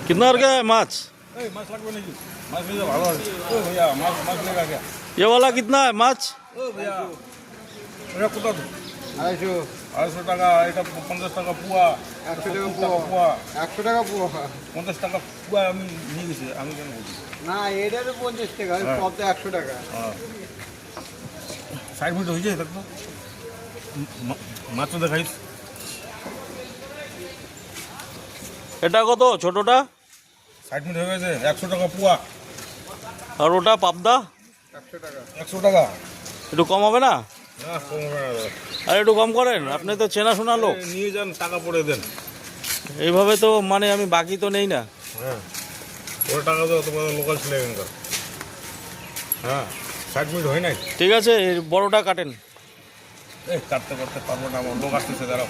कितना और क्या है माछ? ये वाला कितना है माछ? 250 টাকা, এটা 50 টাকা পোয়া, 100 টাকা পোয়া, 100 টাকা পোয়া 50 টাকা পোয়া আমি নিয়ে গেছি, আমি কেন বলছি? না, এটা তো 50 টাকা, সব তো 100 টাকা। 60 মিনিট হয়ে যায় দেখো, মাছ দেখাইস। এটা কত ছোটটা? 60 মিনিট হয়ে গেছে, 100 টাকা পোয়া। আর ওটা পাবদা? 100 টাকা। 100 টাকা। একটু কম হবে না? না, কম হবে না দাদা। আর একটু কম করেন, আপনি তো চেনাশোনা লোক। নিয়ে যান, টাকা পরে দেন। এইভাবে তো মানে আমি বাকি তো নেই না। হ্যাঁ, ওর টাকা দাও, তোমাদের লোকাল ছিল এখানকার। হ্যাঁ, 60 মিনিট হয় নাই। ঠিক আছে, এর বড়টা কাটেন। কাটতে পারবো না, আমার লোক আসতেছে, দাঁড়াও।